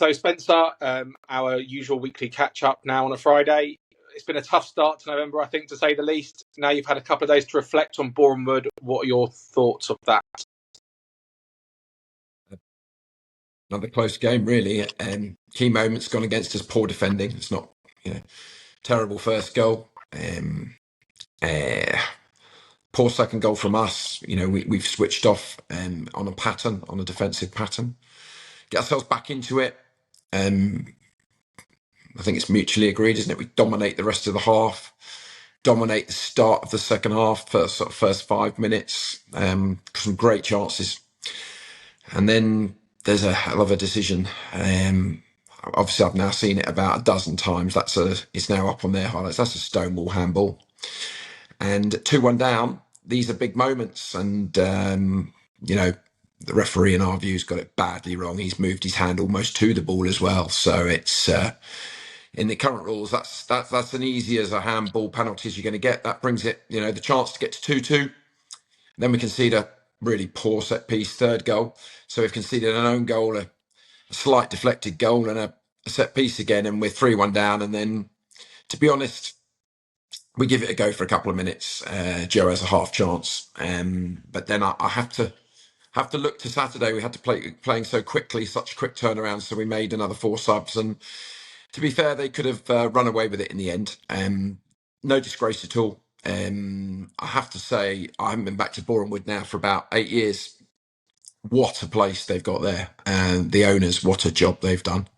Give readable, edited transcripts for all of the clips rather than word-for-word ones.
So Spencer, our usual weekly catch-up now on a Friday. It's been a tough start to November, I think, to say the least. Now you've had a couple of days to reflect on Boreham Wood. What are your thoughts of that? Another close game, really. Key moments gone against us. Poor defending. It's not, terrible first goal. Poor second goal from us. We've switched off on a defensive pattern. Get ourselves back into it. I think it's mutually agreed, isn't it? We dominate the rest of the half, dominate the start of the second half, first 5 minutes, some great chances. And then there's a hell of a decision. Obviously, I've now seen it about a dozen times. It's now up on their highlights. That's a Stonewall handball. And 2-1 down, these are big moments. And, the referee, in our view, has got it badly wrong. He's moved his hand almost to the ball as well. So it's... in the current rules, that's an easy as a handball penalty as you're going to get. That brings it, the chance to get to 2-2. Then we concede a really poor set piece, third goal. So we've conceded an own goal, a slight deflected goal, and a set piece again, and we're 3-1 down. And then, to be honest, we give it a go for a couple of minutes. Joe has a half chance, but then I have to look to Saturday. We had to playing so quickly, such a quick turnaround. So we made another 4 subs, and to be fair, they could have run away with it in the end. No disgrace at all. I have to say, I haven't been back to Boreham Wood now for about 8 years. What a place they've got there. And the owners, what a job they've done.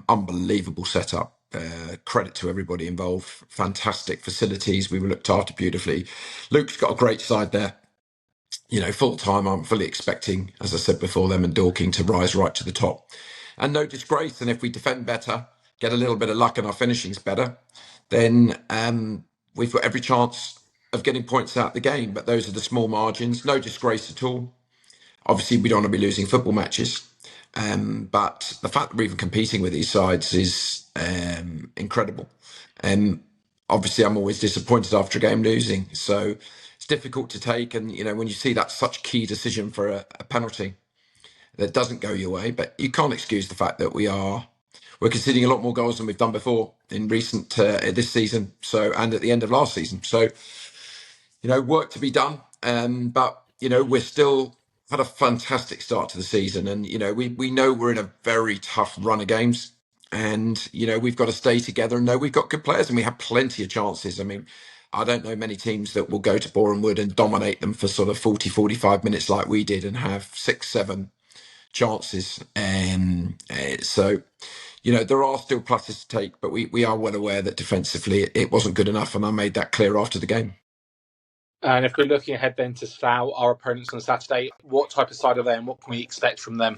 Unbelievable setup. Credit to everybody involved. Fantastic facilities. We were looked after beautifully. Luke's got a great side there. Full time, I'm fully expecting, as I said before, them and Dorking to rise right to the top. And no disgrace. And if we defend better, get a little bit of luck and our finishing's better, then we've got every chance of getting points out of the game. But those are the small margins. No disgrace at all. Obviously, we don't want to be losing football matches. But the fact that we're even competing with these sides is incredible. Obviously, I'm always disappointed after a game losing. So it's difficult to take. And, when you see that such key decision for a penalty that doesn't go your way, but you can't excuse the fact that we're conceding a lot more goals than we've done before in recent this season. So, and at the end of last season. So, work to be done. But we're still had a fantastic start to the season, and we know we're in a very tough run of games, and we've got to stay together and know we've got good players, and we have plenty of chances. I mean, I don't know many teams that will go to Boreham Wood and dominate them for sort of 40-45 minutes like we did and have 6-7 chances. So there are still pluses to take, but we are well aware that defensively it wasn't good enough, and I made that clear after the game. And if we're looking ahead then to Slough, our opponents on Saturday, what type of side are they and what can we expect from them?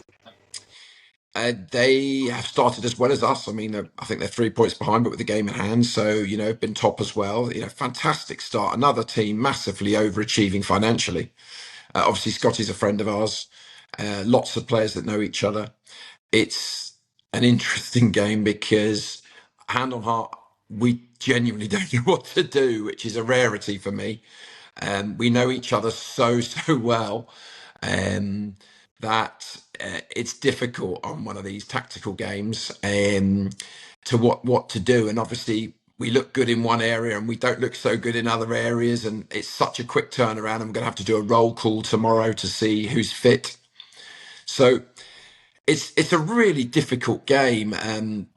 They have started as well as us. I mean, I think they're 3 points behind, but with the game in hand. So, been top as well. Fantastic start. Another team massively overachieving financially. Obviously, Scotty's a friend of ours. Lots of players that know each other. It's an interesting game because, hand on heart, we genuinely don't know what to do, which is a rarity for me. We know each other so well that it's difficult on one of these tactical games to what to do. And obviously, we look good in one area and we don't look so good in other areas. And it's such a quick turnaround. I'm going to have to do a roll call tomorrow to see who's fit. So it's a really difficult game.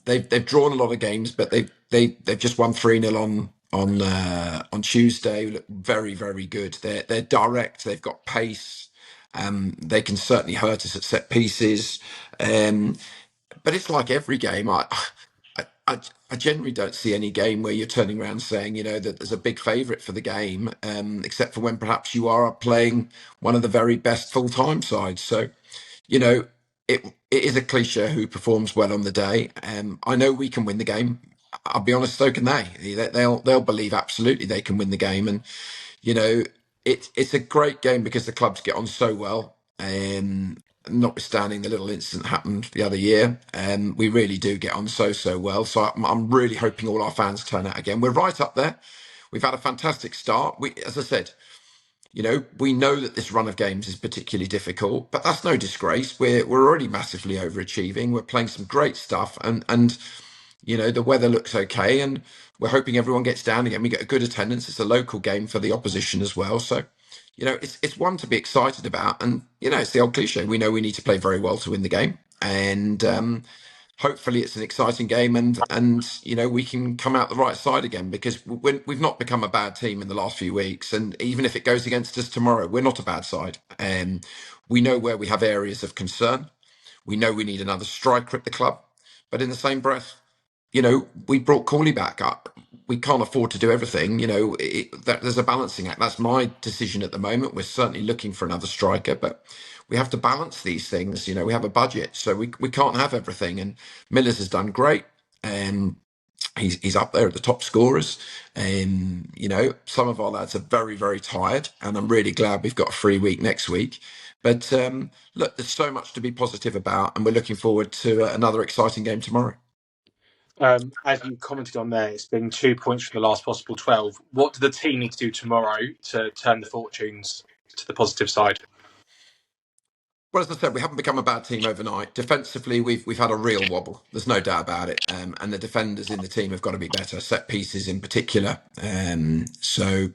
They've drawn a lot of games, but they've just won 3-0 on Tuesday. Look very, very good. They're direct. They've got pace. They can certainly hurt us at set pieces. But it's like every game. I generally don't see any game where you're turning around saying, that there's a big favourite for the game, except for when perhaps you are playing one of the very best full-time sides. So, it is a cliche who performs well on the day. I know we can win the game. I'll be honest, so can they. They'll believe absolutely they can win the game. And, it's a great game because the clubs get on so well. Notwithstanding the little incident happened the other year, we really do get on so well. So I'm really hoping all our fans turn out again. We're right up there. We've had a fantastic start. As I said, We know that this run of games is particularly difficult, but that's no disgrace. We're already massively overachieving. We're playing some great stuff, and the weather looks okay, and we're hoping everyone gets down again. We get a good attendance. It's a local game for the opposition as well, so it's one to be excited about. And it's the old cliche. We know we need to play very well to win the game, and hopefully it's an exciting game, and we can come out the right side again, because we've not become a bad team in the last few weeks, and even if it goes against us tomorrow, we're not a bad side. And we know where we have areas of concern. We know we need another striker at the club, but in the same breath, we brought Corley back up. We can't afford to do everything. There's a balancing act. That's my decision at the moment. We're certainly looking for another striker, but we have to balance these things. We have a budget, so we can't have everything. And Miller's has done great, and he's up there at the top scorers. And some of our lads are very, very tired, and I'm really glad we've got a free week next week. But look, there's so much to be positive about, and we're looking forward to another exciting game tomorrow. As you commented on there, it's been 2 points from the last possible 12. What do the team need to do tomorrow to turn the fortunes to the positive side? Well, as I said, we haven't become a bad team overnight. Defensively, we've had a real wobble. There's no doubt about it. And the defenders in the team have got to be better, set pieces in particular. So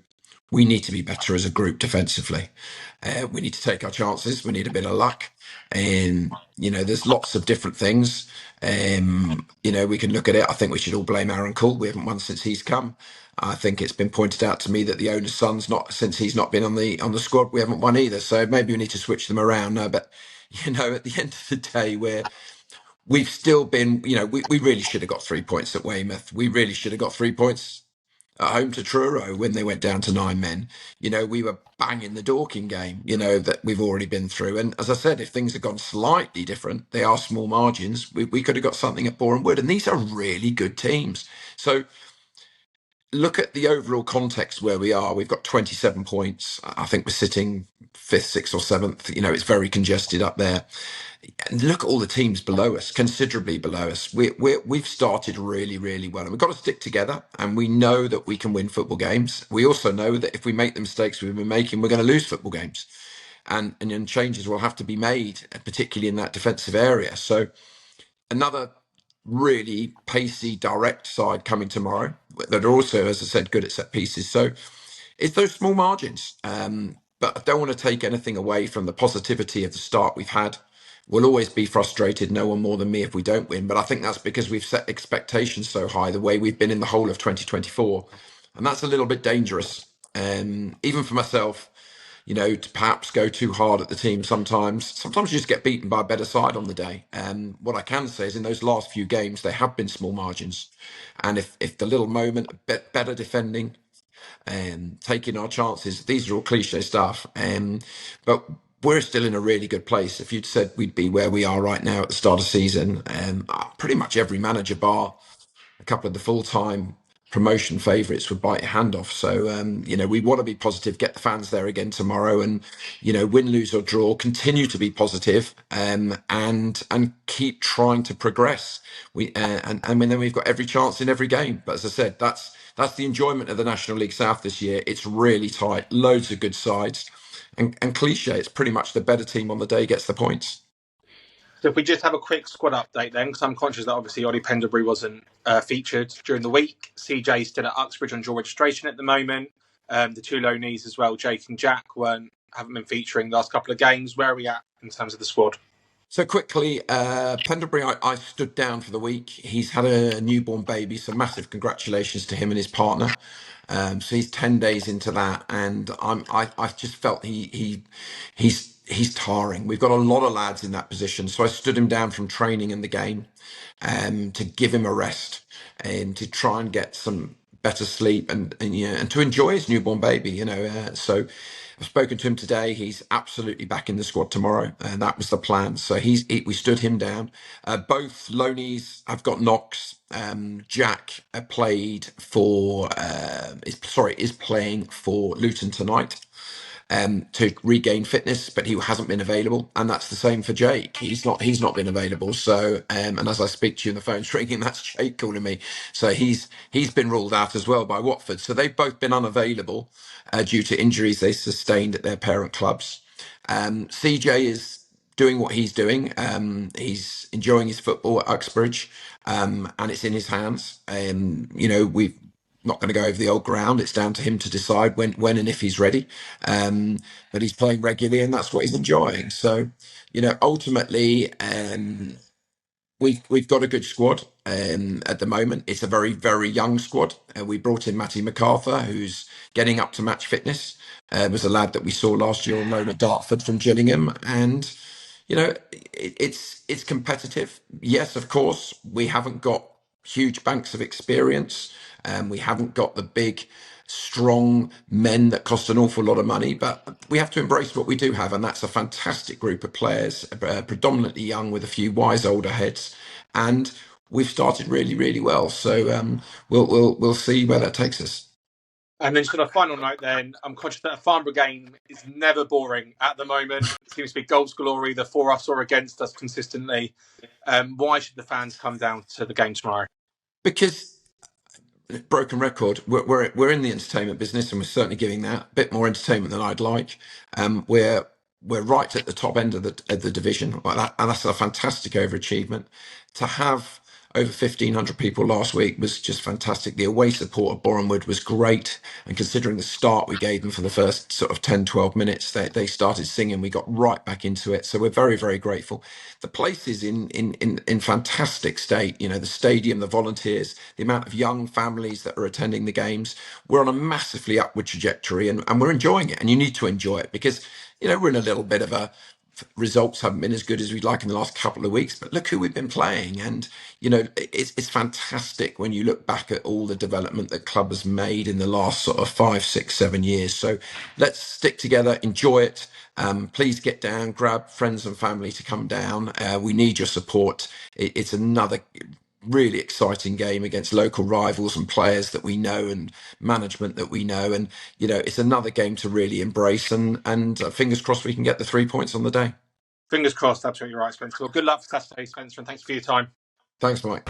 we need to be better as a group defensively. We need to take our chances. We need a bit of luck. And there's lots of different things. We can look at it. I think we should all blame Aaron Cool. We haven't won since he's come. I think it's been pointed out to me that the owner's son's not, since he's not been on the squad, we haven't won either. So maybe we need to switch them around. No, but at the end of the day, we've still been, we really should have got 3 points at Weymouth. We really should have got 3 points at home to Truro when they went down to 9 men. We were banging the Dorking game, that we've already been through. And as I said, if things had gone slightly different, they are small margins. We could have got something at Boreham Wood, and these are really good teams. So look at the overall context where we are. We've got 27 points. I think we're sitting 5th, 6th or 7th. It's very congested up there. And look at all the teams below us, considerably below us. We've started really, really well, and we've got to stick together. And we know that we can win football games. We also know that if we make the mistakes we've been making, we're going to lose football games, and changes will have to be made, particularly in that defensive area. So another really pacey, direct side coming tomorrow that are also, as I said, good at set pieces. So it's those small margins. But I don't want to take anything away from the positivity of the start we've had. We'll always be frustrated, no one more than me, if we don't win. But I think that's because we've set expectations so high, the way we've been in the whole of 2024. And that's a little bit dangerous. Even for myself, to perhaps go too hard at the team sometimes. Sometimes you just get beaten by a better side on the day. And what I can say is in those last few games, they have been small margins. And if the little moment, a bit better defending, and taking our chances, these are all cliche stuff. But we're still in a really good place. If you'd said we'd be where we are right now at the start of the season, pretty much every manager bar a couple of the full-time promotion favourites would bite your hand off. So, we want to be positive, get the fans there again tomorrow, and, win, lose or draw, continue to be positive, and keep trying to progress. And then we've got every chance in every game. But as I said, that's the enjoyment of the National League South this year. It's really tight, loads of good sides, and cliche, it's pretty much the better team on the day gets the points. So if we just have a quick squad update then, because I'm conscious that obviously Ollie Pendlebury wasn't featured during the week. CJ's still at Uxbridge on dual registration at the moment. The two loanees as well, Jake and Jack, haven't been featuring the last couple of games. Where are we at in terms of the squad? So quickly, Pendlebury, I stood down for the week. He's had a newborn baby, so massive congratulations to him and his partner. So he's 10 days into that, and I just felt he's tiring. We've got a lot of lads in that position, so I stood him down from training in the game, to give him a rest and to try and get some better sleep and to enjoy his newborn baby. So I've spoken to him today. He's absolutely back in the squad tomorrow, and that was the plan. So we stood him down. Both loanees have got knocks. Jack is playing for Luton tonight. to regain fitness, but he hasn't been available, and that's the same for Jake. He's not been available. So and as I speak to you, and the phone's ringing, that's Jake calling me. So he's been ruled out as well by Watford. So they've both been unavailable due to injuries they sustained at their parent clubs. CJ is doing what he's doing. He's enjoying his football at Uxbridge, and it's in his hands. We've not going to go over the old ground. It's down to him to decide when and if he's ready. But he's playing regularly, and that's what he's enjoying. So, ultimately, we've got a good squad at the moment. It's a very, very young squad. We brought in Matty MacArthur, who's getting up to match fitness. Was a lad that we saw last year on loan at Dartford from Gillingham, and it's competitive. Yes, of course, we haven't got huge banks of experience, and we haven't got the big, strong men that cost an awful lot of money, but we have to embrace what we do have, and that's a fantastic group of players, predominantly young with a few wise older heads, and we've started really, really well. So we'll see where that takes us. And then just on a final note then, I'm conscious that a Farnborough game is never boring at the moment. It seems to be goals galore, either for us or against us consistently. Why should the fans come down to the game tomorrow? Because, broken record, we're in the entertainment business, and we're certainly giving that a bit more entertainment than I'd like. We're right at the top end of the division, like that, and that's a fantastic overachievement. To have over 1,500 people last week was just fantastic. The away support at Boreham was great, and considering the start we gave them for the first sort of 10, 12 minutes, they started singing. We got right back into it, so we're very, very grateful. The place is in fantastic state. The stadium, the volunteers, the amount of young families that are attending the games. We're on a massively upward trajectory, and we're enjoying it. And you need to enjoy it because we're in a little bit of a results haven't been as good as we'd like in the last couple of weeks, but look who we've been playing, and it's fantastic when you look back at all the development that club has made in the last sort of 5, 6, 7 years. So let's stick together, enjoy it. Please get down, grab friends and family to come down. We need your support. It's another really exciting game against local rivals and players that we know and management that we know, and it's another game to really embrace, and fingers crossed we can get the 3 points on the day. Fingers crossed. Absolutely right, Spencer. Well, good luck for Saturday, Spencer, and thanks for your time. Thanks, Mike.